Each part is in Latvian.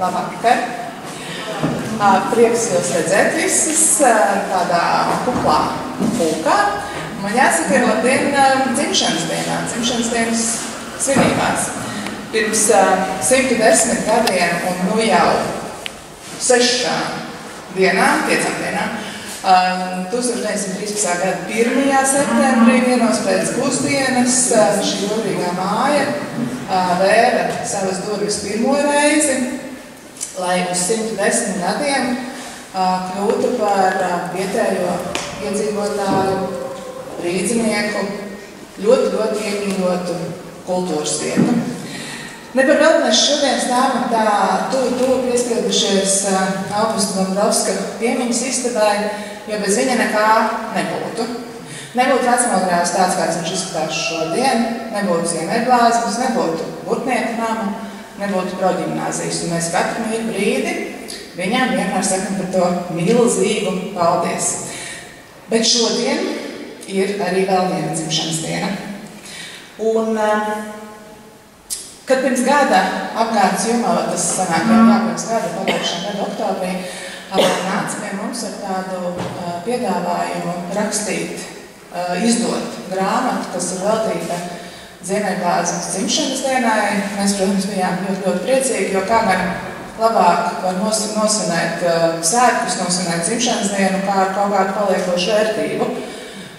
labvakar. Prieks jūs redzēt visus tādā kuplā pulkā. Man jāsaka, ir labdien dzimšanas dienā, dzimšanas dienas svinībās. Pirms 110 gadiem un nu jau 6 dienām, 5 dienām, 1913. gada 1. septembrī vienos pēc pusdienas šī burvīgā māja vēra savas durvis pirmo reizi, lai uz 110 gadiem kļūtu par vietējo iedzīvotāju, rīdzinieku, ļoti iemīļotu kultūras vietu. Ne par velti mēs šodien stāvam tā tuvu piespiedušies Augusta Dombrovska piemiņas istabai, jo bez viņa nekā nebūtu. Nebūtu vecmodrās tāds, kāds viņš izskatās šodien, nebūtu Ziemeļblāzmas, nebūtu Burtnieku nama, nebūtu proģimnāzijas. Un mēs katru brīdi viņām vienmēr sakam par to milzīgu paldies. Bet šodien ir arī vēl viena dzimšanas diena. Un kad pirms gada apgādes jumā, tas sanāk jau pirms gada, pagājušā gada oktobrī, nāca pie mums ar tādu piedāvājumu rakstīt, izdot grāmatu, kas ir veltīta Ziemeļblāzmas dzimšanas dienai. Mēs, protams, bijām ļoti priecīgi, jo kā gan labāk var nosvinēt svētkus, nosvinēt dzimšanas dienu, kā ar kaut kādu paliekošu vērtību.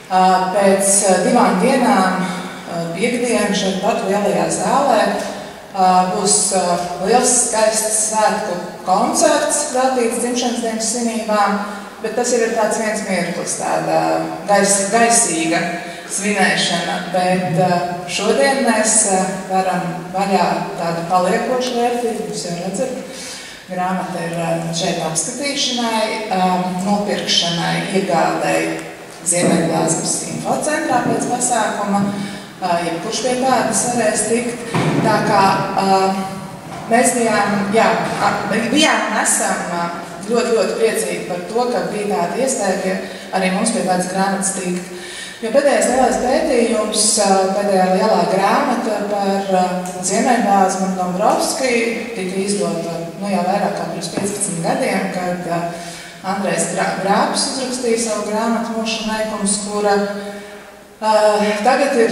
Pēc 2 dienām, piekdien, šeit pat lielajā zālē, būs liels skaists svētku koncerts veltīts dzimšanas dienas svinībām, bet tas jau ir tāds viens mirklis, tāda gaisīga svinēšana, bet šodien mēs varam vaļā tādu paliekošu vērtību, jūs jau redzat, grāmata ir šeit apskatīšanai, nopirkšanai, iegādēji Ziemeļblāzmas infocentrā pēc pasākuma, jebkurš pie tādas varēs tikt. Tā kā mēs bijām un esam ļoti priecīgi par to, ka bija tāda iespēja arī mums pie tādas grāmatas tikt. Jo pēdējais lielais pētījums, pēdējā lielā grāmata par Ziemeļblāzmu un Dombrovski tika izdota jau vairāk kā pirms 15 gadiem, kad Andrejs Grābs uzrakstīja savu grāmatu Mūža Neikums, kura tagad ir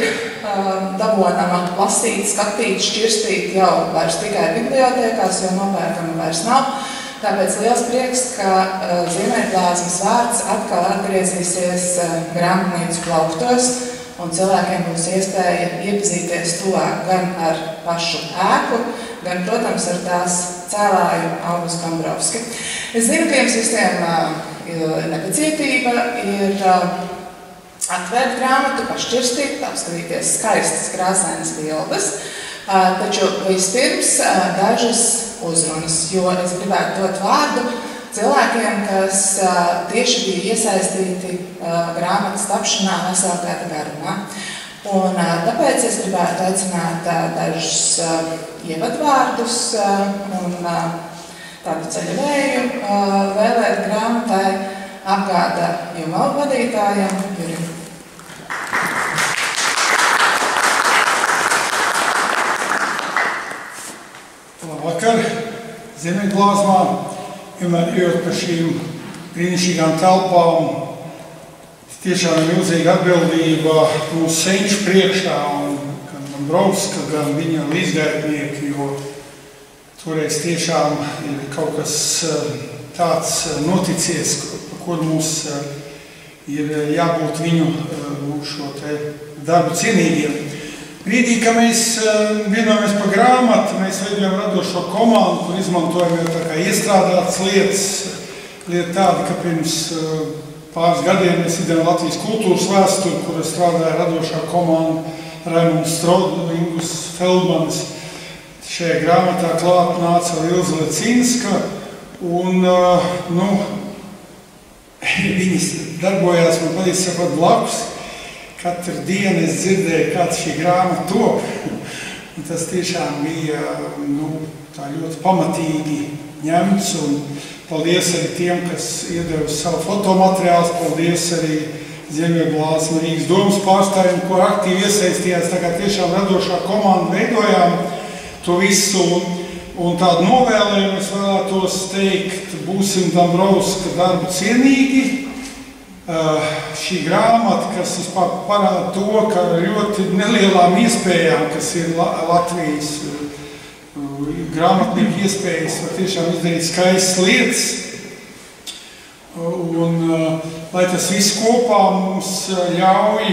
dabonama lasīt, skatīt, šķirstīt jau vairs tikai bibliotēkās, jo nopērkama vairs nav. Tāpēc liels prieks, ka Ziemeļblāzmas vārds atkal atgriezīsies grāmatnīcu plauktos, un cilvēkiem būs iespēja iepazīties tuvāk gan ar pašu ēku, gan, protams, ar tās cēlāju Augustu Dombrovski. Es zinu, ka jums visiem nepacietība ir atvērt grāmatu, pašķirstīt, apskatīties skaistas krāsainas bildes, taču vispirms dažas uzrunas, jo es gribētu dot vārdu cilvēkiem, kas tieši bija iesaistīti grāmatas tapšanā veselu gada garumā. Un tāpēc es gribētu aicināt dažus ievadvārdus un tādu ceļavēju vēlēt grāmatai apgāda jumala vadītājam Jurim. Labvakar! Ziemeļblāzmā, vienmēr ejot par šīm brīnišķīgām telpām, tiešām ir milzīga atbildība mūsu senču priekšā, gan Dombrovska, gan viņa līdzgaitnieki, jo toreiz tiešām ir kaut kas tāds noticies, par kuru mums ir jābūt viņu šo te darbu cienīgiem. Brīdī, kad mēs vienojamies par grāmatu, mēs veidojam radošo komandu, kur izmantojam jau tā kā iestrādātas lietas. Lieta tāda, ka pirms pāris gadiem mēs idejām Latvijas kultūras vēsturi, kur strādāja radošā komanda Raimunds Strodu, Ingus Feldmanis. Šajā grāmatā klāt nāca Ilze Lecinska, un viņas darbojās, man palīdz sakot, blakus. Katru dienu es dzirdēju, kāds šī grāmata top. Un tas tiešām bija tā ļoti pamatīgi ņemts. Un paldies arī tiem, kas iedeva savu fotomateriālus. Paldies arī Ziemeļblāzmas Rīgas domas pārstāvjiem, ko aktīvi iesaistījās. Tā kā tiešām radošā komanda veidojām to visu. Un tādu novēlējumu es vēlētos teikt, būsim Dombrovska darbu cienīgi. Šī grāmata, kas vispār parāda to, ka ļoti nelielām iespējām, kas ir Latvijas grāmatnieku iespējas, var tiešām izdarīt skaistas lietas. Un lai tas viss kopā mums ļauj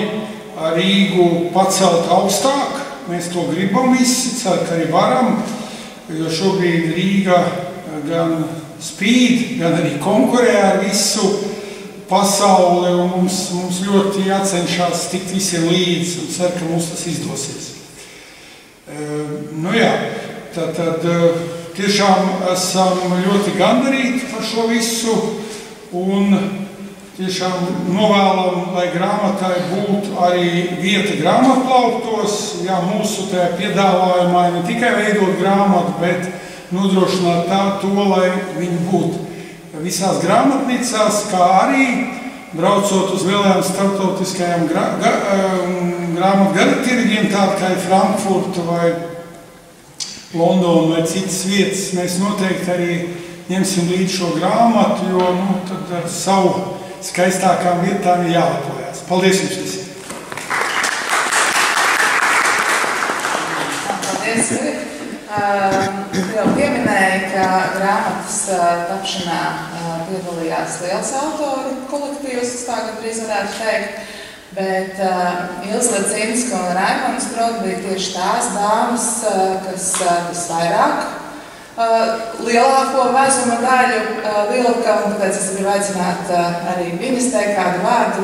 Rīgu pacelt augstāk, mēs to gribam visi, ceru, ka arī varam, jo šobrīd Rīga gan spīd, gan arī konkurē ar visu pasauli, un mums ļoti jācenšas tikt visiem līdzi, un ceru, ka mums tas izdosies. Tad tiešām esam ļoti gandarīti par šo visu, un tiešām novēlam, lai grāmatai būtu arī vieta grāmatplauktos, mūsu tajā piedāvājumā ne tikai veidot grāmatu, bet nodrošināt to, lai viņi būtu visās grāmatnīcās, kā arī braucot uz lielajām starptautiskajām grāmatu gada tirgiem, tāda kā Frankfurta vai Londona vai citas vietas, mēs noteikti arī ņemsim līdz šo grāmatu, jo tad ar savu skaistākām vietām ir jālepojas. Paldies jums visiem! Paldies, jau pieminēja, ka grāmatas tapšanā piedalījās liels autoru kolektīvs, tā gandrīz varētu teikt, bet Ilze Ledzinska un Raimonds Strot bija tieši tās dāmas, kas visvairāk lielāko vezuma daļu vilka, un tāpēc es gribu aicināt arī viņas teikt kādu vārdu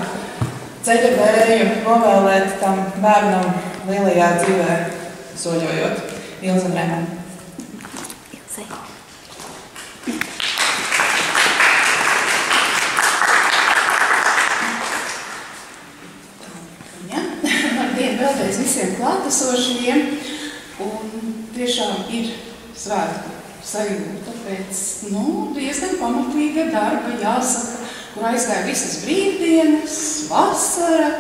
ceļa vēju novēlēt tam bērnam lielajā dzīvē soļojot. Ilze un Raimonds. Vēlreiz visiem klātesošajiem, un tiešām ir svētku sajūta, tāpēc, diezgan pamatīga darba, jāsaka, kur aizgāja visas brīvdienas, vasara.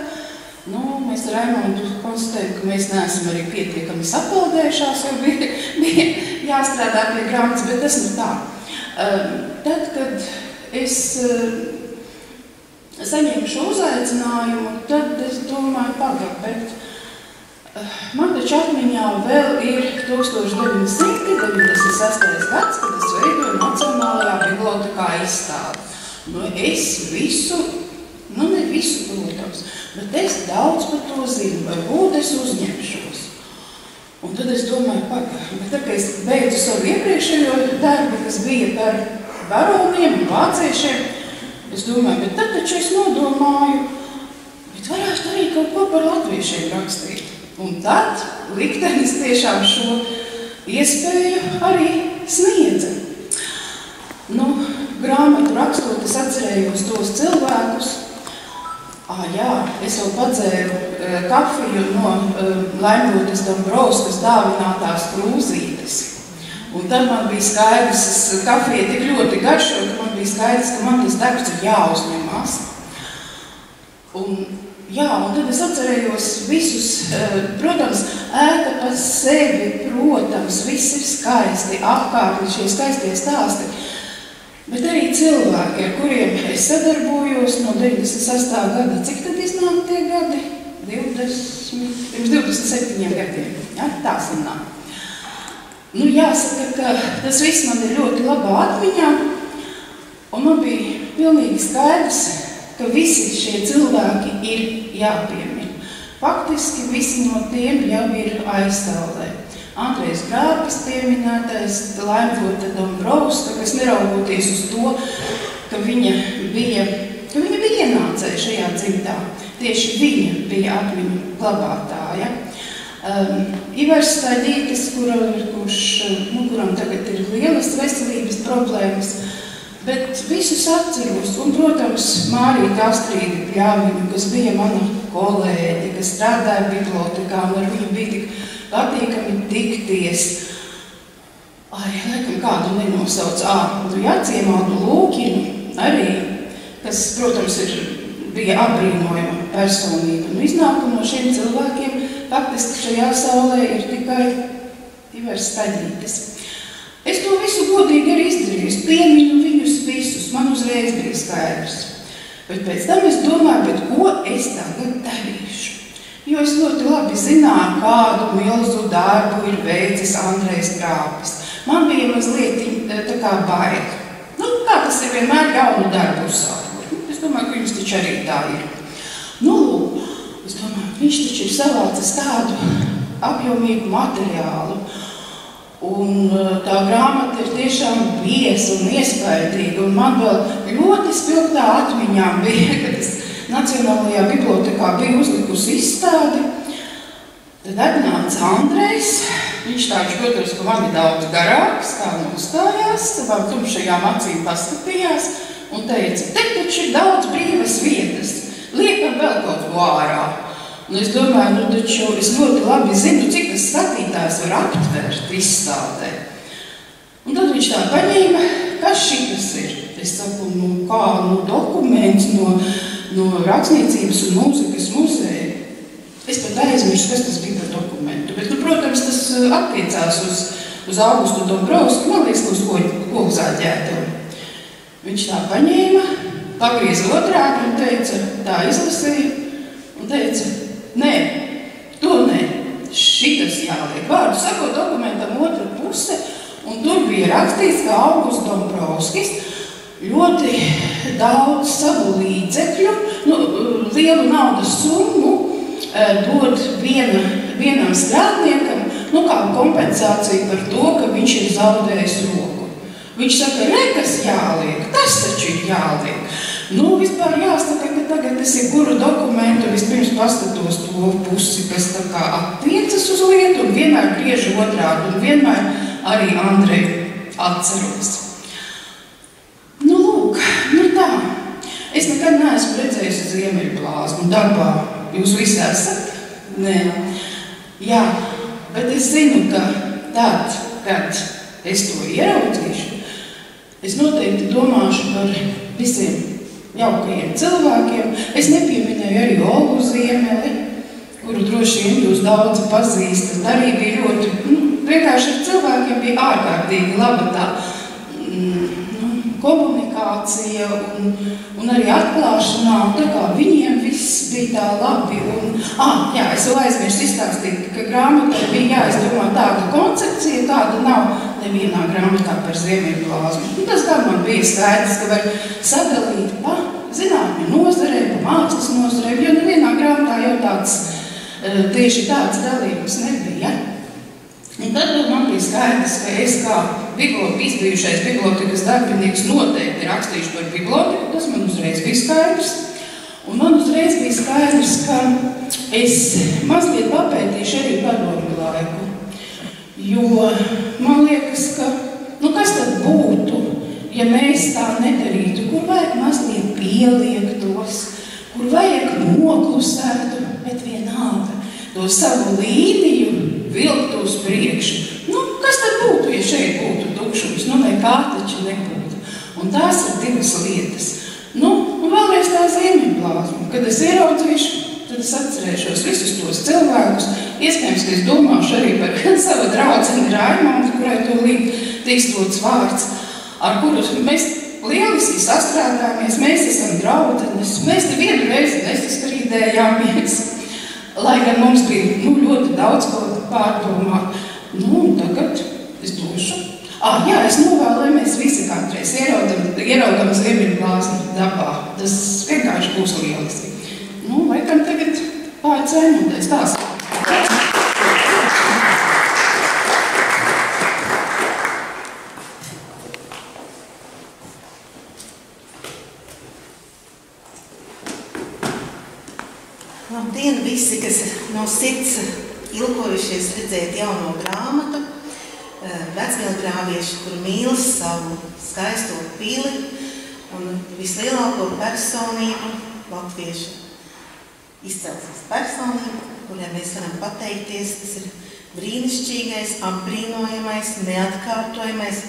Mēs ar Raimondu konstatējam, ka mēs neesam arī pietiekami sapaldējušās, jo bija jāstrādā pie grāmatas, bet tas tā. Tad, kad es saņēmu šo uzaicinājumu, tad es domāju, bet man taču atmiņā vēl ir 1996. gads, kad es veidoju Nacionālajā bibliotekā izstādi. Es visu, ne visu, protams, bet es daudz par to zinu, varbūt es uzņemšos. Un tad es domāju, bet tad, kad es beidzu savu iepriekšējo darbu, kas bija par baroniem un vāciešiem, es domāju, bet tad taču es nodomāju, bet varētu arī kaut ko par latviešiem rakstīt. Un tad liktenis tiešām šo iespēju arī sniedza. Grāmatu rakstot, es atcerējos tos cilvēkus. Es vēl padzēru kafiju no Laimrotas Dombrovskas dāvinātās krūzītes. Un tad man bija skaidrs, kafija tik ļoti garšo, ka man bija skaidrs, ka man tas darbs ir jāuzņemās. Un tad es atcerējos visus, protams, ēka pa sevi, protams, viss ir skaisti, apkārtni šie skaistie stāsti, bet arī cilvēki, ar kuriem es sadarbojos no 96. gada. Cik tad iznāk tie gadi? 27 gadiem. Tā sanāk. Jāsaka, ka tas viss man ir ļoti labā atmiņā, un man bija pilnīgi skaidrs, ka visi šie cilvēki ir jāpiemina. Faktiski visi no tiem jau ir aizstāvē. Andrejs Grāpis pieminētais, Laimrota Dombrovska, kas neraugoties uz to, ka viņa bija ienācēja šajā dzimtā. Tieši viņa bija atmiņu glabātāja. Ivars Staļītis, kuram tagad ir lielas veselības problēmas, bet visus atceros, un, protams, Mārīta Astrīda Pļāviņu, kas bija mana kolēģe, kas strādāja bibliotekā, un ar viņu bija tik patīkami tikties. Laikam kādu nenosauc. Jāciemādu Lūkinu arī, kas, protams, bija apbrīnojama personība. Iznākuma no šiem cilvēkiem faktiski šajā saulē ir tikai Ivars Staļītis. to visu godīgi arī izdarīju, es pieminu viņus visus, man uzreiz bija skaidrs. Bet pēc tam es domāju, bet ko es tagad darīšu? Jo es ļoti labi zināju, kādu milzu darbu ir veicis Andrejs Grāpis. Man bija mazliet tā kā bail. Nu, kā tas ir vienmēr jaunu darbu uzsākot. Es domāju, ka jums taču arī tā ir. Nu, lūk, es domāju, viņš taču ir savācis tādu apjomīgu materiālu. Un tā grāmata ir tiešām bieza un iespaidīga. Un man vēl ļoti spilgtā atmiņā bija, kad es Nacionālajā bibliotekā biju uzlikusi izstādi. Tad atnāca Andrejs. Viņš tāds, protams, ka man ir daudz garāks, kā nostājās, savām tumšajām acīm paskatījās un teica, te taču ir daudz brīvas vietas, liekam vēl kaut ko ārā. Un es domāju, nu taču es ļoti labi zinu, cik tas skatītājs var aptvert izstādē. Un tad viņš tā paņēma, kas šitas ir? Es saku, nu kā, nu dokuments no rakstniecības un mūzikas muzeja. Es pat aizmirstu, kas tas bija par dokumentu, bet, nu, protams, tas attiecās uz Augustu Dombrovski, man liekas, uz Kolzāģēto. Viņš tā paņēma, pagrieza otrādi un teica, tā izlasīja un teica, nē, to nē, šitas jāliek. Vārdu sakot dokumentam otra puse, un tur bija rakstīts, ka Augusts Dombrovskis ļoti daudz savu līdzekļu, lielu naudas summu dod vienam strādniekam, kā kompensācija par to, ka viņš ir zaudējis roku. Viņš saka, kas jāliek, tas taču ir jāliek. Vispār jāsaka, ka tagad es kuru dokumentu vispirms paskatos to pusi, kas tā kā attiecas uz lietu un vienmēr griežu otrādi un vienmēr arī Andreju atceros. Lūk, tā. Es nekad neesmu redzējusi Ziemeļblāzmu darbā. Jūs visi esat? Nē. Jā, bet es zinu, ka tad, kad es to ieraudzīšu, es noteikti domāšu par visiem jaukajiem cilvēkiem. Es nepieminēju arī Olgu Ziemeli, kuru droši vien jūs daudzi pazīstat. Arī bija ļoti, vienkārši ar cilvēkiem bija ārkārtīgi laba tā komunikācija un arī atklāšanā. Tā kā viņiem viss bija tā labi. Es vēl aizmirstu izstāstīt, ka grāmatā bija jāizdomā tāda koncepcija, kāda nav nevienā grāmatā par Ziemeļblāzmu. Tas kā man bija skaidrs, ka var sadalīt pa zinātņu nozarei, pa mākslas nozarei, jo nevienā grāmatā jau tieši tāds dalījums nebija. Un tad man bija skaidrs, ka es kā izbijušais bibliotekas darbinieks noteikti rakstīšu par biblioteku, tas man uzreiz bija skaidrs. Un man uzreiz bija skaidrs, ka es mazliet papētīšu arī padomju laiku. Jo man liekas, ka, kas tad būtu, ja mēs tā nedarītu, kur vajag mazliet pieliektos, kur vajag noklusētu, bet vienalga to savu līniju vilkt uz priekšu. Kas tad būtu, ja šeit būtu tukšums? Nekā taču nebūtu. Un tās ir divas lietas. Un vēlreiz tā Ziemeļblāzma. Kad es ieraudzīšu, tad es atcerēšos visus tos cilvēkus. Iespējams, ka es domāšu arī par savu draudzeni Raimondu, kurai to tiks dots vārds, ar kuru mēs lieliski sastrādāmies, mēs esam draudzenes, mēs nevienu reizi nesastrīdējāmies. Lai gan mums bija ļoti daudz ko pārdomāt. Tagad es došu. Es novēlu, lai mēs visi katreiz ieraudam Ziemeļblāzmu dabā. Tas vienkārši būs lieliski. Laikam tagad pārēc Raimondai stāstīt. Labdien visi, kas no sirds ilgojušies redzēt jauno grāmatu, vecmilgrāvieši, kur mīl savu skaisto pili un vislielāko personību, latviešu izcelsmes personību, kuriem mēs varam pateikties. Tas ir brīnišķīgais, apbrīnojamais, neatkārtojamais,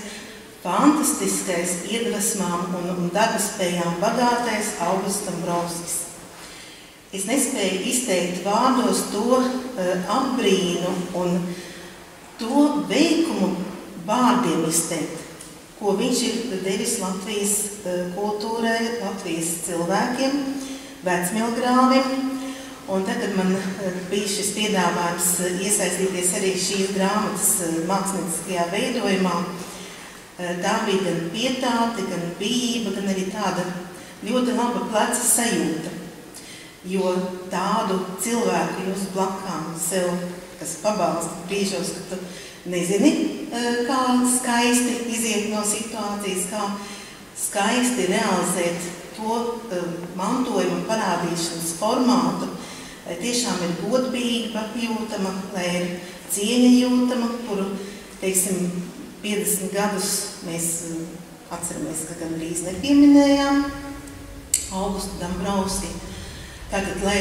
fantastiskais, iedvesmām un darbaspējām bagātais Augusts Dombrovskis. Es nespēju izteikt vārdos to apbrīnu un to veikumu vārdiem izteikt, ko viņš ir devis Latvijas kultūrai, Latvijas cilvēkiem, vecmilgrāvim. Un tagad man bija šis piedāvājums iesaistīties arī šīs grāmatas mākslinieckajā veidojumā. Tā bija gan pietāte, gan bijība, gan arī tāda ļoti laba pleca sajūta. Jo tādu cilvēku jūs blakām sev, kas pabalsta brīžos, ka tu nezini, kā skaisti iziet no situācijas, kā skaisti realizēt to mantojuma parādīšanas formātu, lai tiešām ir godbība jūtama, lai ir cieņa jūtama, kuru, teiksim, 50 gadus mēs atceramies, ka gan drīz nepieminējām Augustu Dambrovski. Tātad, lai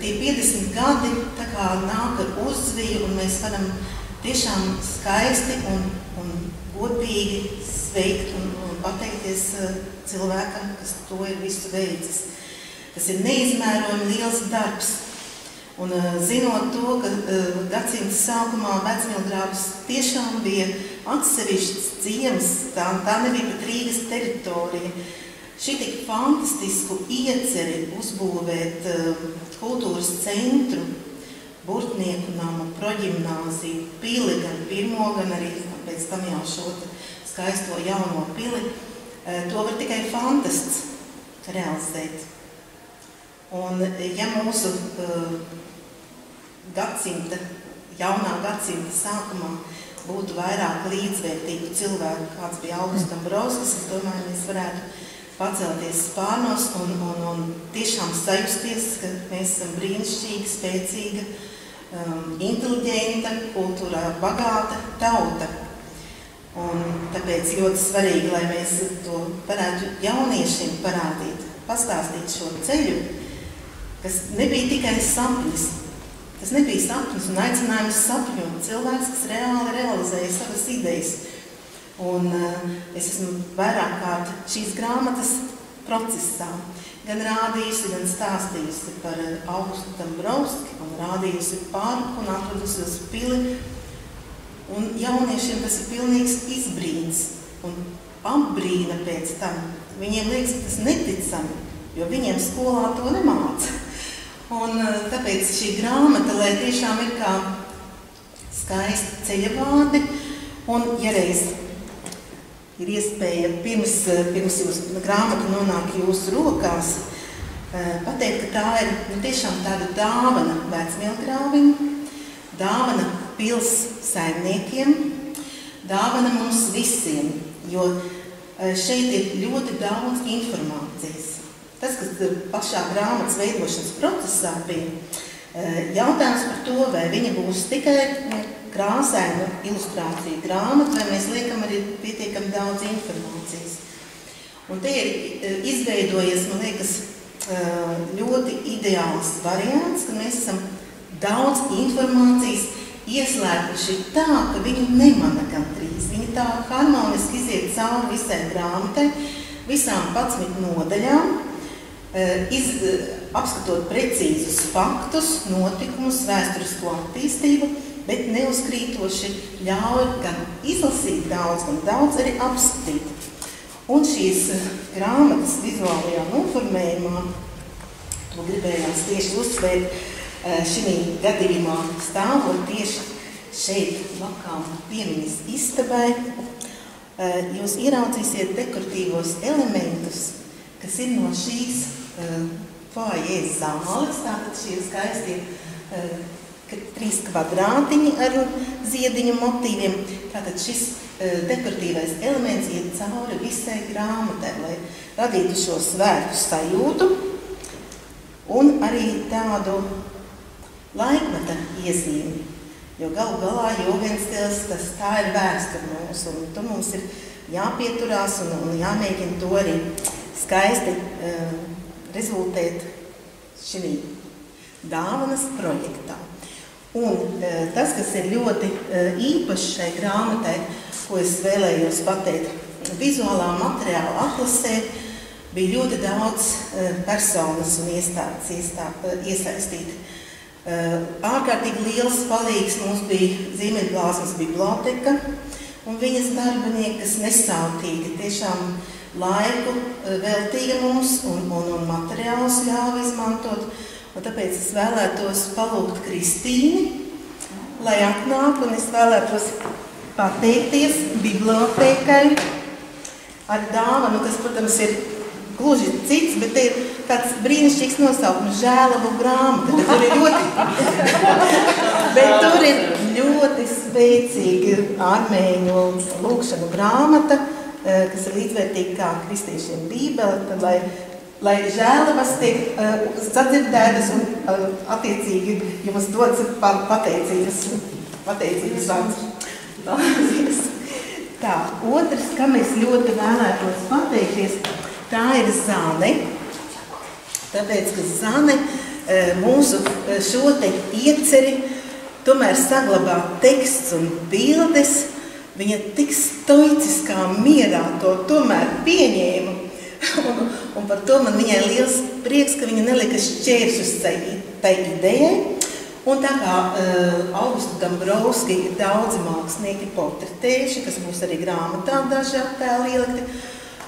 tie 50 gadi tā kā nāk ar uzviju un mēs varam tiešām skaisti un godīgi sveikt un pateikties cilvēkam, kas to ir visu veicis. Tas ir neizmērojami liels darbs. Un zinot to, ka gadsimta sākumā Vecmilgrāvs tiešām bija atsevišķs ciems, tā nebija pat Rīgas teritorija. Šī tik fantastisku ieceri uzbūvēt kultūras centru, Burtnieku namu, proģimnāziju, pili, gan pirmo, gan arī pēc tam jau šo skaisto jauno pili, to var tikai fantasts realizēt. Un ja mūsu jaunā gadsimta sākumā būtu vairāk līdzvērtīgu cilvēku, kāds bija Augusts Dambrovskis, es domāju, mēs varētu pacelties spārnos un tiešām sajusties, ka mēs esam brīnišķīga, spēcīga, inteliģenta, kultūrā bagāta tauta. Un tāpēc ļoti svarīgi, lai mēs to varētu jauniešiem parādīt, pastāstīt šo ceļu, kas nebija tikai sapnis. Tas nebija sapnis un aicinājums sapņot. Cilvēks, kas reāli realizēja savas idejas. Un es esmu vairāk kārt šīs grāmatas procesā gan rādījusi, gan stāstījusi par Augustu Dambrovski un rādījusi parku un atradusi uz pili. Un jauniešiem tas ir pilnīgs izbrīns un apbrīna pēc tam. Viņiem liekas, ka tas neticami, jo viņiem skolā to nemāca. Un tāpēc šī grāmata, lai tiešām ir kā skaisti ceļavādi, un ja reiz ir iespēja pirms jūs grāmata nonāk jūsu rokās, pateikt, ka tā ir tiešām tāda dāvana Vecmilgrāvim, dāvana pils saimniekiem, dāvana mums visiem, jo šeit ir ļoti daudz informācijas. Tas, kas pašā grāmatas veidošanas procesā bija jautājums par to, vai viņa būs tikai krāsaina ilustrācija grāmata, vai mēs liekam arī pietiekami daudz informācijas. Un te ir izveidojies, man liekas, ļoti ideāls variants, ka mēs esam daudz informācijas ieslēguši tā, ka viņu nemana gandrīz. Viņa tā harmoniski iziet cauri visai grāmatai, visām 11 nodaļām, apskatot precīzus faktus, notikumus, vēsturisko attīstību, bet neuzkrītoši ļauj gan izlasīt daudz, gan daudz arī apskatīt. Un šīs grāmatas vizuālajā noformējumā, to gribējās tieši uzsvērt, šī gadījumā stāvot tieši šeit vakām piemiņas istabai, jūs ieraudzīsiet dekoratīvos elementus, kas ir no šīs foajē zāles, tātad šie skaistie 3 kvadrātiņi ar ziediņu motīviem. Tātad šis dekoratīvais elements iet cauri visai grāmatai, lai radītu šo svētku sajūtu un arī tādu laikmeta iezīmi. Jo galu galā Jugendstils, tā ir vēsture mūsu, un tu mums ir jāpieturās un jāmēģina to arī skaisti rezultēt šī dāvanas projektā. Un tas, kas ir ļoti īpašs šai grāmatai, ko es vēlējos pateikt, vizuālā materiāla atlasē bija ļoti daudz personas un iestādes iesaistīti. Ārkārtīgi liels palīgs mums bija Ziemeļglāzmas biblioteka, un viņas darbinieki, kas nesautīgi tiešām laiku veltīja mums un materiālus ļāva izmantot. Un tāpēc es vēlētos palūgt Kristīni, lai atnāk, un es vēlētos pateikties bibliotēkai ar dāvanu, kas, protams, ir gluži cits, bet te ir tāds brīnišķīgs nosaukums žēlabu grāmata, bet tur ir ļoti spēcīga armēņu lūkšanu grāmata, kas ir līdzvērtīga kā kristiešiem Bībele, tad, lai žēlavas tiek sadzirdētas un attiecīgi jums dodas pateicības vārds. Tā, otrs, kam es ļoti vēlētos pateikties, tā ir Zane. Tāpēc, ka Zane mūsu šo te ieceri tomēr saglabā teksts un bildes, viņa tik stoiciskā mierā to tomēr pieņēma. Un par to man viņai liels prieks, ka viņa nelika šķēršus tai idejai. Un tā kā Augustu Dombrovski ir daudzi mākslinieki portretējuši, kas būs arī grāmatā daži attēli ielikti.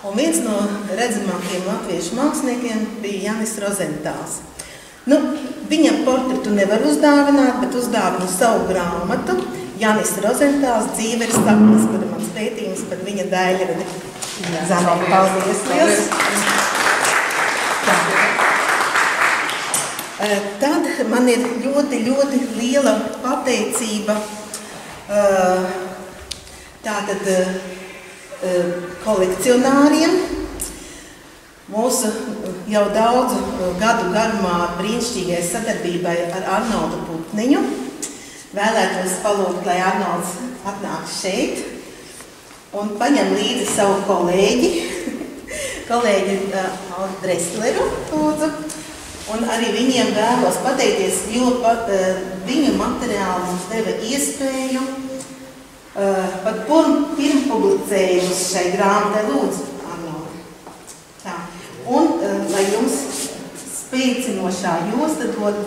Un viens no redzamākajiem latviešu māksliniekiem bija Janis Rozentāls. Nu, viņam portretu nevar uzdāvināt, bet uzdāvinu savu grāmatu. Janis Rozentāls dzīve ir sapnis, kur ir mans pētījums par viņa daļradi. Zanē, paldies liels! Tad man ir ļoti, ļoti liela pateicība tātad kolekcionāriem. Mūsu jau daudzu gadu garumā brīnišķīgai sadarbībai ar Arnoldu Putniņu. Vēlētos palūgt, lai Arnolds atnāk šeit un paņem līdzi savu kolēģi Aldu Dresleru, lūdzu. Un arī viņiem vēlos pateikties, jo viņu materiāli mums deva iespēju pat pirmpublicējumus šai grāmatai. Lūdzu, Arnoldi. Tā. Un, lai jums spēcinošā josta dod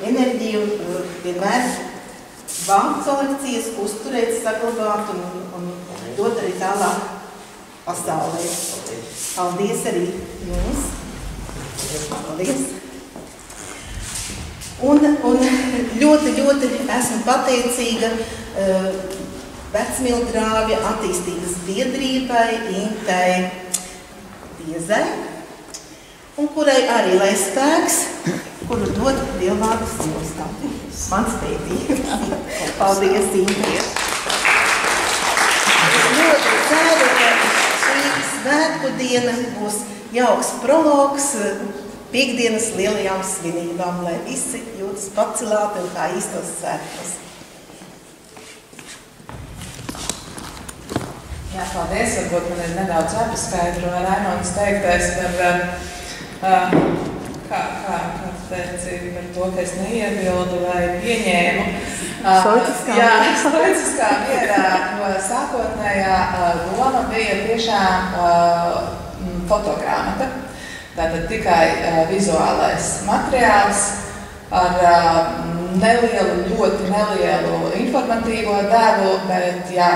enerģiju vienmēr vākt kolekcijas, uzturēt, saglabāt un dot arī tālāk pasaulē. Paldies arī jums. Paldies. Un ļoti, ļoti esmu pateicīga Vecmilgrāvja attīstības biedrībai Intai Biezai, un kurai arī lai spēks, kuru dod Dievvārdas jostā. Mans pētījums. Paldies, Inta. Es ļoti ceru, ka šī svētku diena būs jauks prologs Piektdienas lielajām svinībām, lai visi jūtas pacelāti un kā īstos svētkos. Jā, paldies. Varbūt man ir nedaudz jāpaskaidro Raimondas teiktais par, kā teici, par to, ka es neiebildu vai pieņēmu. Stoiciskā mierā, jo sākotnējā doma bija tiešām fotogrāmata. Tātad tikai vizuālais materiāls ar ļoti nelielu informatīvo devu, bet jā,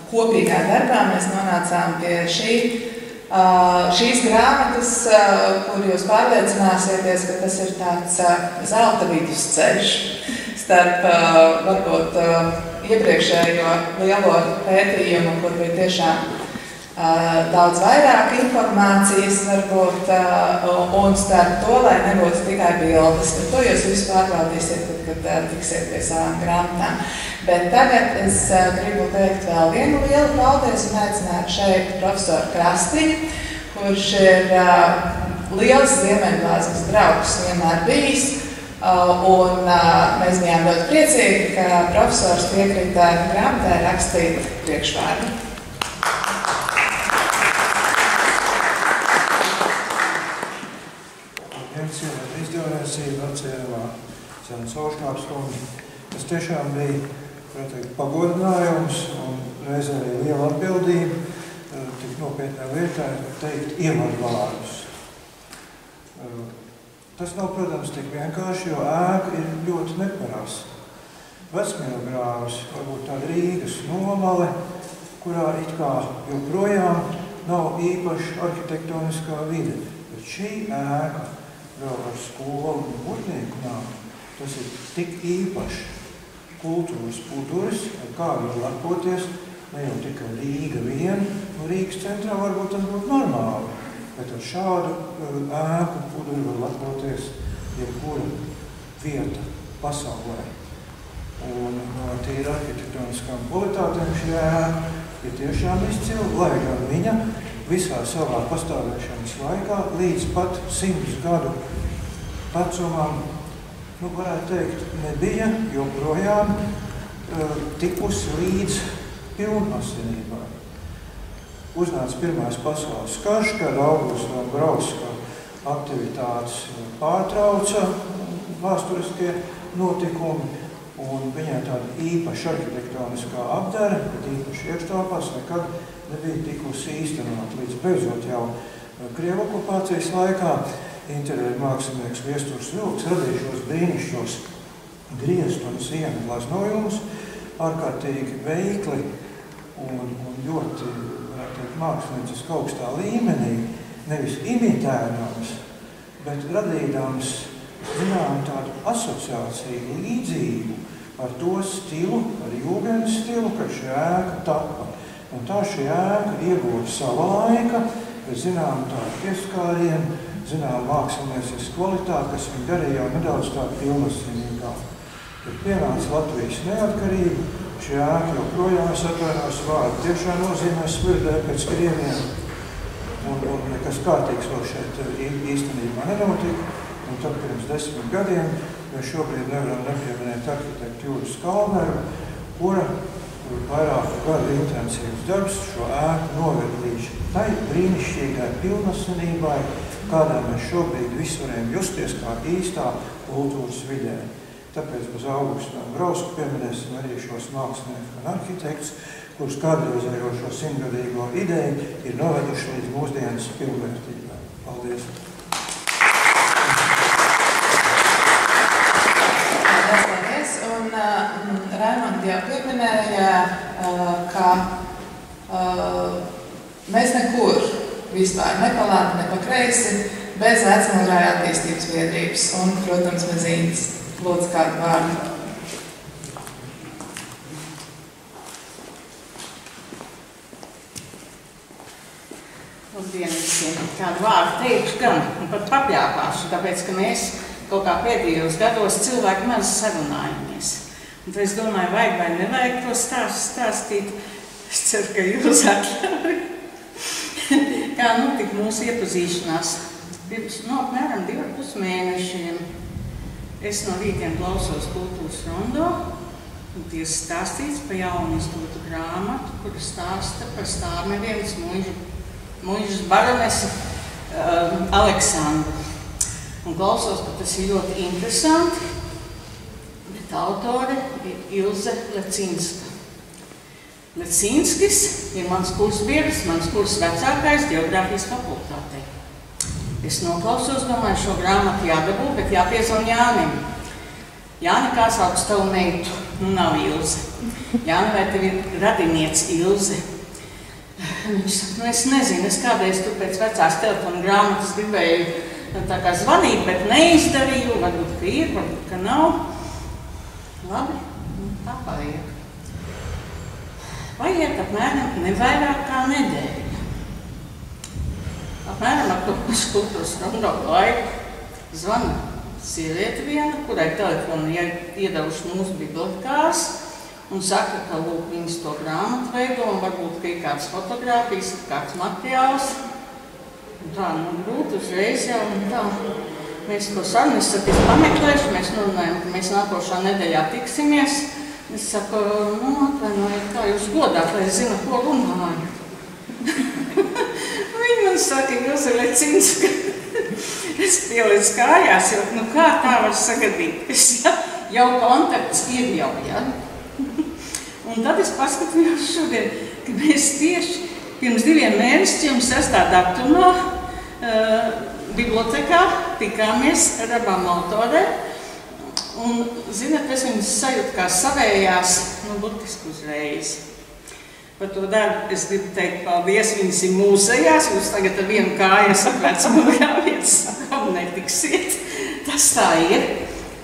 kopīgā darbā mēs nonācām pie šīs grāmatas, kur jūs pārliecināsieties, ka tas ir tāds zelta vidusceļš starp varbūt iepriekšējo lielo pētījumu, kur bija tiešām daudz vairāk informācijas varbūt, un starp to, lai nebūtu tikai bildes. To jūs visu pārbaudīsiet, kad tiksiet pie savām grāmatām. Bet tagad es gribu teikt vēl vienu lielu paldies un aicināt šeit profesoru Krastiņu, kurš ir liels Ziemeļglāzmas draugs vienmēr bijis. Un mēs bijām ļoti priecīgi, ka profesors piekrita grāmatai rakstīt priekšvārdu. Izdevniecība atcienamā Zemes Auškāpskungi. Tas tiešām bija, pagodinājums un reizē arī liela atbildība, tik nopietnā vietā teikt ievadvārdus. Tas nav, protams, tik vienkārši, jo ēka ir ļoti neparasta. vecmilgrāvis, varbūt tāda Rīgas nomale, kurā it kā joprojām nav īpaši arhitektoniskā vide. Bet šī ēka vēl ar skolu un Putnieku nāmu, tas ir tik īpaši kultūras puduris, ar kā var lepoties, ne jau tikai Rīga vien, no Rīgas centrā varbūt tas būtu normāli, bet ar šādu ēku puduri var lepoties jebkura vieta pasaulē. Un no tīri arhitektoniskām kvalitātēm šī ēka ir tiešām izcila, lai gan viņa visā savā pastāvēšanas laikā līdz pat 100 gadu vecumam, varētu teikt, nebija joprojām tikusi līdz pilnasinībai. Uznāca Pirmais pasaules karš, kad Augusta Dombrovska aktivitātes pārtrauca vēsturiskie notikumi, un viņai tāda īpaša arhitektoniskā apdara, bet īpaši iekštāpās nekad nebija tikusi īstenot. Līdz beidzot jau Krievu okupācijas laikā interjera mākslinieks Viesturs Vilks radīja šos brīnišķos griestu un sienu glaznojumus, ārkārtīgi veikli un ļoti, varētu teikt, mākslinieciski augstā līmenī, nevis imitēdams, bet radīdams tādu asociāciju, līdzību ar to stilu, ar Jūgens stilu, kad šī ēka tapa. Un tā šī ēka iegūta sava laika, bet tādu pieskārienu, māksliniecisku kvalitāti, kas viņu darīja jau nedaudz tādu pilnasinīgāku. Kad pienāca Latvijas neatkarība, šī ēka joprojām, es atvainojos vārdu, tiešām nozīmē svirdē pēc krieviem, un nekas kārtīgs vēl šeit īstenībā nenotika. Un tad pirms 10 gadiem mēs šobrīd nevaram nepieminēt arhitektu Jūras Kalneru, kura vairāku gadu intensīvs darbs šo ēku noved līdz tai brīnišķīgai pilnasinībai, kādā mēs šobrīd visi varam justies kā īstā kultūras vidē. Tāpēc uz Augustu Dombrovsku pieminēsim arī šos māksliniekus un arhitektus, kurus kādreizējošo 100-gadīgo ideju ir noveduši līdz mūsdienas pilnvērtībai. Paldies! Raimonda jau pieminēja, ka mēs nekur vispār nepalāti, ne pa kreisi, bez Vecmilgrāja attīstības biedrības. Un, protams, Mezīnas lūdzu kādu vārdu. Labdien visiem! Kādu vārdu teikšu gan, un pat papļāpāšu, tāpēc, ka mēs kaut kā pēdējos gados cilvēki maz sarunājamies. Un tad es domāju, vajag vai nevajag to stāstīt. Es ceru, ka jūs atļauj. Kā notika mūsu iepazīšanās? Pirms apmēram 2,5 mēnešiem. Es no rītiem klausos Kultūras rondo, un tiek stāstīts par jaunu izdotu grāmatu, kura stāsta par Stārmevienas muižas baronesi Aleksandru. Un klausos, ka tas ir ļoti interesanti, bet autore ir Ilze Lecinska. Lecinskis ir mans kursbiedrs, mans kurs vecākais geogrāfijas fakultātei. Es noklausos, domāju, šo grāmatu jādabū, bet jāpiezvan Jānim. Jāni, kā sauc tavu meitu? Nav Ilze. Jāni, vai tev ir radiniec Ilze? Viņš saka, es nezinu, es kādreiz tur pēc vecās telefona grāmatas gribēju tā kā zvanīt, bet neizdarīju, varbūt, ka ir, varbūt, ka nav. Labi, tā paiet. Paiet apmēram nevairāk kā nedēļa. Apmēram ar to pašu Kultūras rondo laiku zvana sieviete viena, kurai telefonu iedevuši mūsu bibliotekārs, un saka, ka lūk, viņas to grāmatu veido, un varbūt, ka ir kāds fotogrāfijas, kāds materiāls. Un tā, grūti uzreiz jau, un tā. Mēs to sarunu, es saku, es pameklēšu, mēs norunājam, ka mēs nākošā nedēļā tiksimies. Es saku, atvainojiet, kā jūs godāt, lai es zinu, ko runāju. Viņi man saka, jūs ir Lecinska. Es pieliec kājās, jo, kā tā var sagadīties, ja? Jau kontakts ir jau, ja? Un tad es paskatījos šodien, ka mēs tieši pirms 2 mēnešiem 6. datumā bibliotekā tikāmies ar abām autorēm. Un, zināt, es viņus sajūtu kā savējās, burtiski uzreiz. Par to darbu es gribu teikt paldies, viņas ir mūsējās, jūs tagad ar vienu kāju esat vecuma grāvietas netiksiet. Tas tā ir.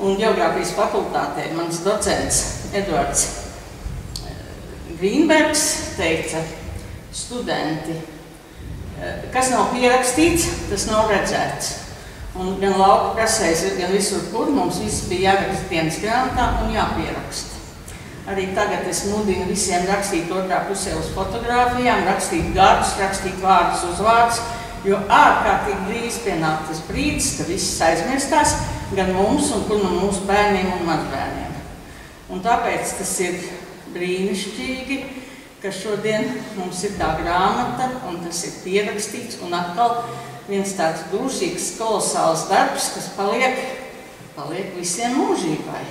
Un ģeogrāfijas fakultātē mans docents Edvards Grīnbergs teica, studenti, kas nav pierakstīts, tas nav redzēts. Un gan lauku prasēs, gan visur, kur mums viss bija jāraksta dienas grāmatā un jāpieraksta. Arī tagad es mudinu visiem rakstīt otrā pusē uz fotogrāfijām, rakstīt gardus, rakstīt vārdus uz vārdus, jo ārkārtīgi drīz pienāk tas brīdis, ka viss aizmirstās, gan mums un kur no mūsu bērniem un mazbērniem. Un tāpēc tas ir brīnišķīgi, ka šodien mums ir tā grāmata un tas ir pierakstīts un atkal viens tāds dūšīgs, kolosāls darbs, kas paliek visiem mūžībai.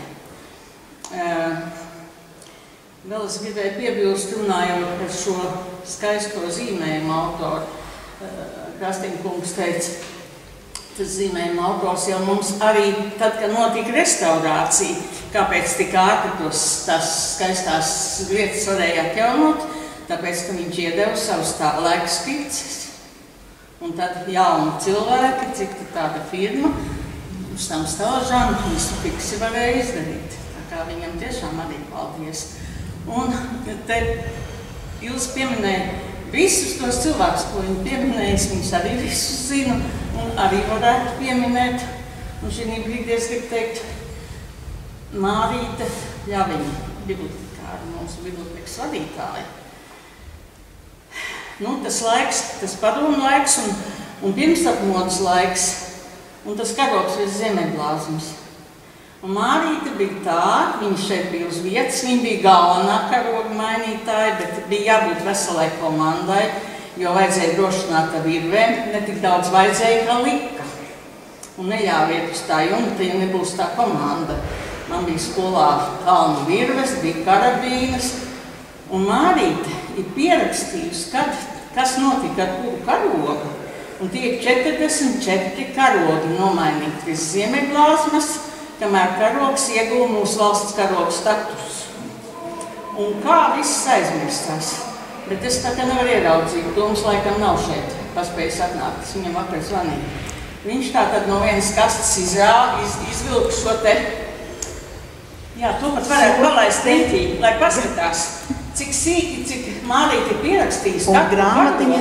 Vēl es gribēju piebilst, runājot par šo skaisto zīmējumu autoru. Krastīnkungs teica, tas zīmējuma autors jau mums arī tad, kad notika restaurācija, kāpēc tik ātri tās skaistās lietas varēja atjaunot, tāpēc, ka viņš iedeva savus tā laika skices. Un tad jauni cilvēki, cik tāda firma, uz tām stāžām, visu fiksi varēja izdarīt. Tā kā viņam tiešām arī paldies. Un te jūs pieminēja visus tos cilvēkus, ko viņi pieminējas, viņus arī visus zinu, un arī varētu pieminēt. Un šī brīdī es gribu teikt, Mārīte Ļaviņa, bibliotekāra, mūsu bibliotekas vadītāja. Nu, tas laiks, tas padomu laiks un pirmsapmodas laiks, un tas karoks virs Ziemeļblāzmas. Un Mārīte bija tā, viņa šeit bija uz vietas, viņa bija galvenā karoga mainītāja, bet bija jābūt veselai komandai, jo vajadzēja drošināt ar virvēm, ne tik daudz vajadzēja, kā lika. Un neļāviet uz tā jumta, ja nebūs tā komanda. Man bija skolā kalnu virves, bija karabīnas, un Mārīte ir pierakstījusi, kas notika ar kuru karogu. Un tie 44 karogi nomainīti virs Ziemeļblāzmas, kamēr karogs ieguva mūsu valsts karogu statusu. Un kā viss aizmirstās. Bet es tā kā nevaru ieraudzīt, Toms laikam nav šeit paspējis atnākt, es viņam vakar zvanīju. Viņš tā tad no vienas kastes izvilka šo te. Jā, to pat varētu palaist tētī, lai paskatās. Cik sīki, cik Mārīte ir pierakstījis katru grāmatiņu.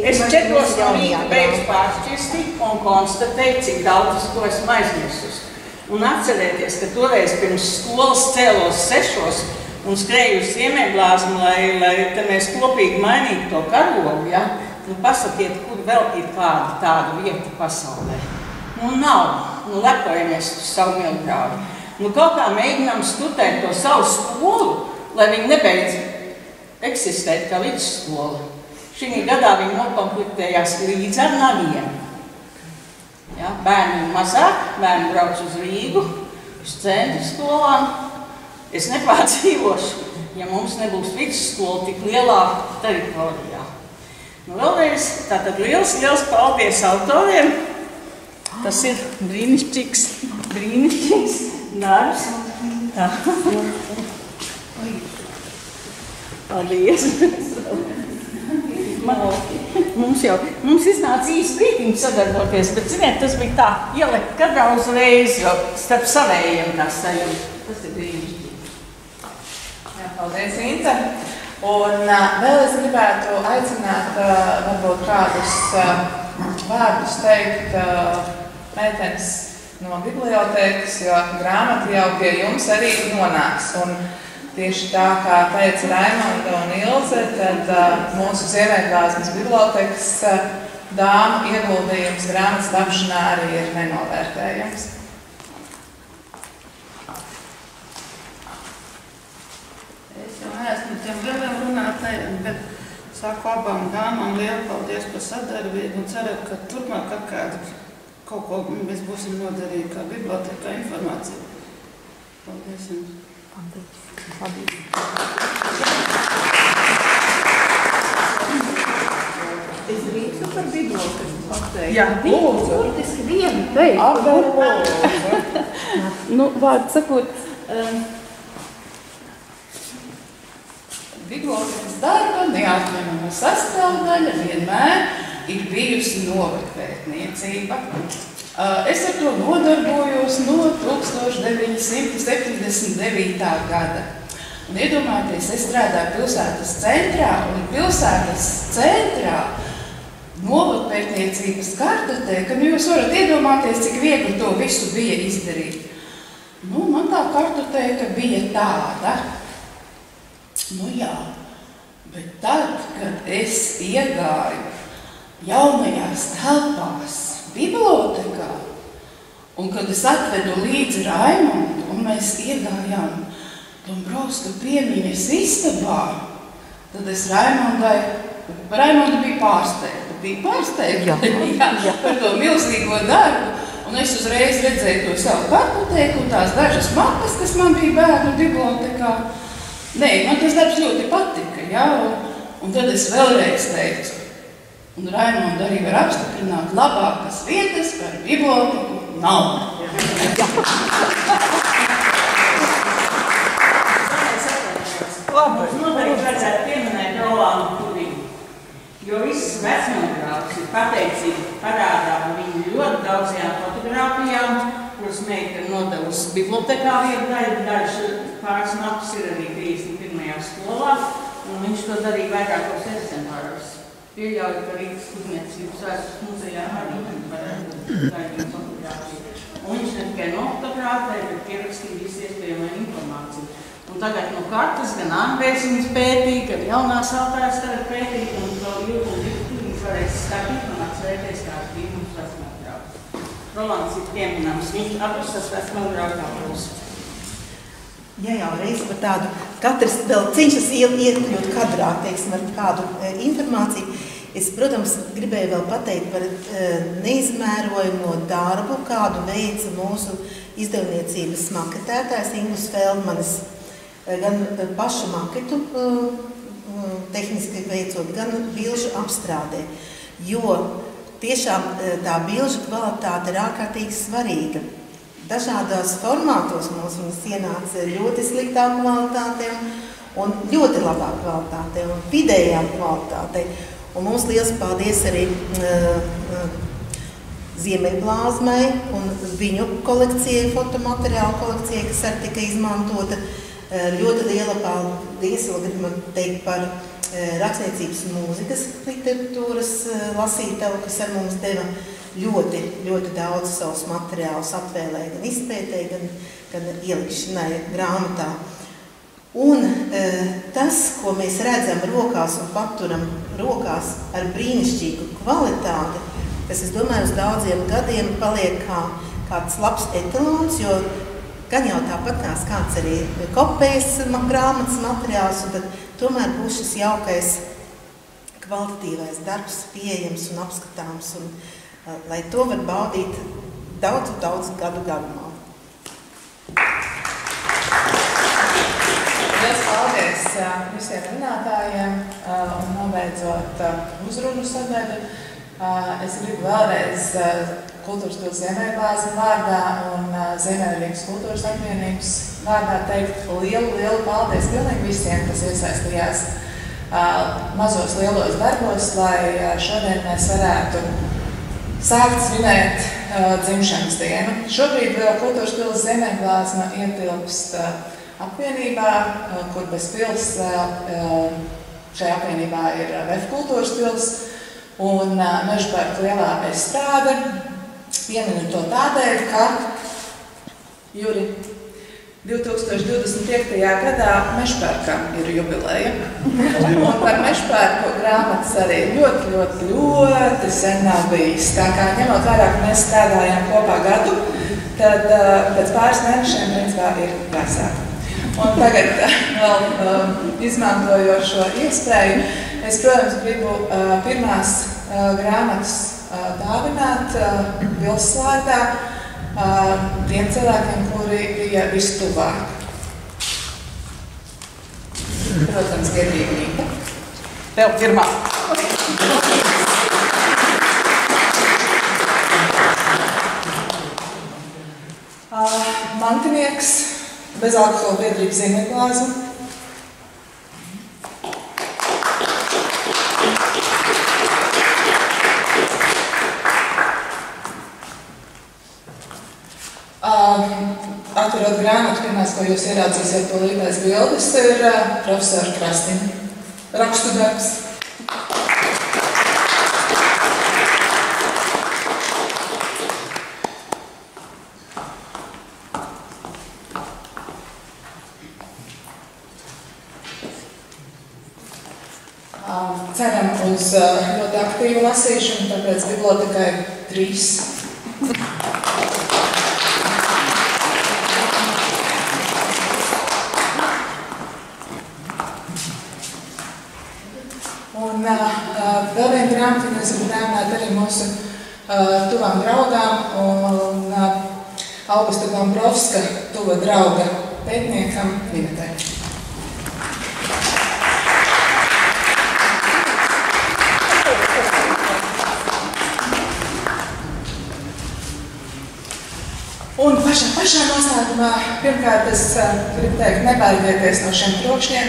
Es 4 no rīta beidzu pāršķirstīt un konstatēju, cik daudz, ko esmu aizmirsus. Un atcerēties, ka toreiz pirms skolas cēlos 6 un skrēju uz Ziemeļblāzmu, lai te mēs kopīgi mainītu to karogu, ja? Nu, pasakiet, kur vēl ir kāda tāda vieta pasaulē. Nu, nav. Nu, lepojamies uz savu Milgrāvi. Nu, kaut kā mēģinām studēt to savu skolu, lai viņi nebeidz eksistēt kā vidusskola. Šī gadā viņi nokonfliktējās līdz ar naviem. Ja, bērni ir mazāk, bērni brauc uz Rīgu, uz centru skolām. Es nepārdzīvošu, ja mums nebūs vidusskola tik lielā teritorijā. Nu, vēlreiz, tātad liels paldies autoriem. Tas ir brīnišķīgs darbs. Tā. Paldies. Mums iznāca īsti brītiņi sadarboties, bet, ziniet, tas bija tā, ielikt katrā uzreiz, jo starp savējiem tā sajūta. Tas ir brīnišķīgi. Jā, paldies, Inta. Un vēl es gribētu aicināt varbūt kādus vārdus teikt meitenes no bibliotēkas, jo grāmata jau pie jums arī nonāks. Un tieši tā, kā teica Raimonda un Ilze, tad mūsu Ziemeļblāzmas bibliotēkas dāmu ieguldījums grāmatas tapšanā arī ir nenovērtējams. Es jau neesmu tiem lieliem runātājiem, bet saku abām dāmām lielu paldies par sadarbību un ceru, ka turpmāk kaut ko mēs būsim nodarīgi kā bibliotēkā informācija. Paldies jums. Paldies. Es drīkstu par bibliotēku pateikt. Jā, lūdzu. Burtiski vienu teikt. Vārdu sakot, bibliotekas darba neatņemama sastāvdaļa vienmēr ir bijusi novadpētniecība. Es ar to nodarbojos no 1979. gada. Un iedomājieties, es strādāju pilsētas centrā, un pilsētas centrā novadpētniecības kartotēka, jūs varat iedomāties, cik viegli to visu bija izdarīt. Man tā kartotēka bija tāda. Jā, bet tad, kad es iegāju jaunajās telpās bibliotekā, un kad es atvedu līdzi Raimondu, un mēs iegājām Dombrovska piemiņas istabā, tad es Raimonda bija pārsteigta. Jā, par to milzīgo darbu, un es uzreiz redzēju to savu kartotēku un tās dažas mapas, kas man bija bērnu bibliotekā. Nē, man tas darbs ļoti patika, un tad es vēlreiz teicu, un Raimonda arī var apstiprināt, labākas vietas par biblioteku nav. Mums noteikti vajadzētu pieminēt Rolandu Kudiņu, jo visas vecmogrāfas ir pateicīgi parādā viņu ļoti daudzajām fotogrāfijām, kuras meita ir nodevusi bibliotekā daļas pāris mapas ir arī 31. skolā, un viņš to darīja vairākos eksemplāros. Pieļauju, ka Rīgas Kuģniecības vēstures muzejā arī varētu daļu fotogrāfiju. Un viņš ne tikai nofotogrāfēja, bet pierakstīja visu iespējamo informāciju. Un tagad no kartas gan Anvēsiņas pētīja, gan jaunās autājas tagad pētīja, un to ilgu viņš varēs skatīt un atcerēties kāds bija mums vecmogrāfs. Rolands ir pieminams, viņš atrastas vecmogrāfs. Ja jau reiz par tādu, katrs vēl cenšas iekļūt kadrā, teiksim, ar kādu informāciju. Es, protams, gribēju vēl pateikt par neizmērojamo darbu, kādu veica mūsu izdevniecības maketētājs Ingūns Feldmanis. Gan pašu maketu tehniski veicot, gan bilžu apstrādē. Jo tiešām tā bilžu kvalitāte ir ārkārtīgi svarīga. Dažādās formātos mums viņas ienāca ļoti sliktā kvalitātē un ļoti labā kvalitātē un vidējā kvalitātē. Un mums liels paldies arī Ziemeļblāzmai un viņu kolekcijai, fotomateriālu kolekcijai, kas arī tika izmantota. Ļoti liela paldies, vēl gribam teikt par rakstniecības un mūzikas literatūras lasītavu, kas ar mums deva ļoti, ļoti daudz savus materiālus apvēlēja, gan izpētēja, gan ielikšanai grāmatā. Un tas, ko mēs redzam rokās un paturam rokās ar brīnišķīgu kvalitāti, kas, es domāju, uz daudziem gadiem paliek kāds labs etalons, jo gan jau tāpat tās kāds arī kopējas grāmatas materiāls, un tad tomēr būs šis jaukais kvalitatīvais darbs pieejams un apskatāms, un lai to var baudīt daudz gadu garumā. Liels paldies visiem runātājiem un nobeidzot uzrunu sadaļu. Es gribu vēlreiz Kultūras pils Ziemeļblāzma vārdā un Ziemeļrīgas kultūras apvienības vārdā teikt lielu paldies pilnīgi visiem, kas iesaistījās mazos lielos darbos, lai šodien mēs varētu sākt svinēt dzimšanas dienu. Šobrīd vēl Kultūras pils Ziemeļblāzma ietilpst apvienībā, kur bez pils šajā apvienībā ir VF kultūras pils un Mežaparka lielā estrāde. Pieminu to tādēļ, ka Juri 2025. gadā Mežaparkam ir jubileja. Un par Mežaparku grāmatas arī ļoti sen nav bijis. Tā kā ņemot vērā, ka mēs strādājām kopā gadu, tad pēc pāris mēnešiem principā ir vēsāk. Un tagad vēl izmantojot šo iespēju, es, protams, gribu pirmās grāmatas dāvināt pilsvārdā tiem cilvēkiem, kuri bija vistuvāk. Protams, Gedrīga. Tev pirmā. Mantinieks, bezalkohola biedrības Ziemeļglāze. Atverot grāmatu, pirmais, ko jūs ierādzīsiet to līdais bildes, ir profesora Krastina rakstu darbs. Ceram uz ļoti aktīvu lasīšanu, tāpēc bibliotekai 3. Un vēl viena grāmata, mēs varam dāvināt arī mūsu tuvām draugām un Augusta Dombrovska tuva drauga pētniekam Vinetē. Un pašā noslēgumā, pirmkārt, es gribu teikt, nebaidieties no šiem trokšņiem,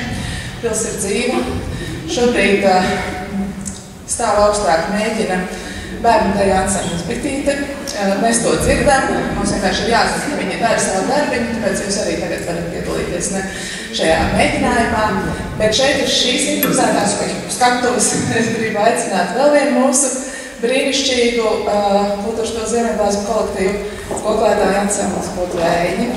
pils ir dzīva. Šobrīd stāv augstāk mēģina bērnu tajā Ansanas Bitīte. Mēs to dzirdam, mums vienkārši ir jāzina, ka viņi dara savu darbiņu, tāpēc jūs arī tagad varat piedalīties šajā mēģinājumā. Bet šeit ir šīs improvizētās skatuves. Es gribu aicināt vēl vienu mūsu brīnišķīgu Kultūras Ziemeļglāzmu kolektīvu koklētāju ansamblis Putvējiņi.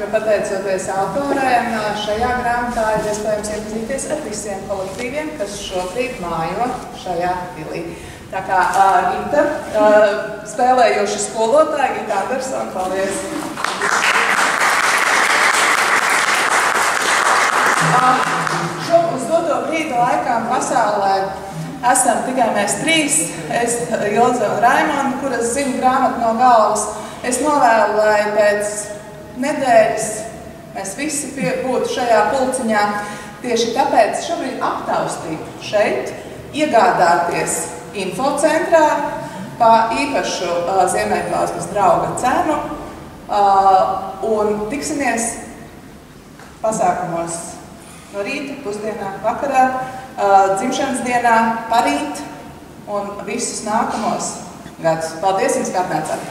jo pateicoties autoriem, šajā grāmatā ir iespējams iepazīties ar visiem kolektīviem, kas šobrīd mājo šajā pilī. Tā kā Gita, spēlējoši skolotāji, Gita Andersona, paldies! Šo uz doto brīdi laikā pasaulē esam tikai mēs trīs, es, Ilze un Raimonda, kuras zinu grāmatu no galvas. Es novēlu, lai pēc nedēļas mēs visi būtu šajā pulciņā. Tieši tāpēc šobrīd aptaustīt šeit, iegādāties infocentrā pa īpašu Ziemeļglāzmas drauga cenu un tiksimies pasākumos no rīta, pusdienā, vakarā, dzimšanas dienā, parīt un visus nākamos gadus. Paldies jums, kā atnācāt!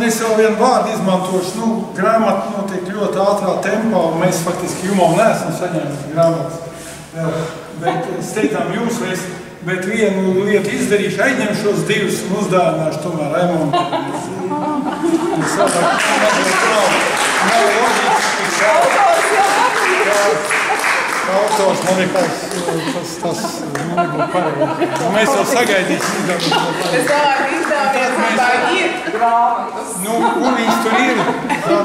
Es vēl vienu vārdu izmantošu. Grāmata notiek ļoti ātrā tempā, un mēs faktiski jumam neesam saņēmuši grāmatas. Bet steidzām jums, bet vienu lietu izdarīšu, aizņemšos divus un uzdāvināšu tomēr Raimondu. Autors man liekas, tas nebūtu pareizi. Mēs jau sagaidīsim izdevību. Es domāju, ka izdevību vai iet grāmatas. Kur viņas tur ir? Tā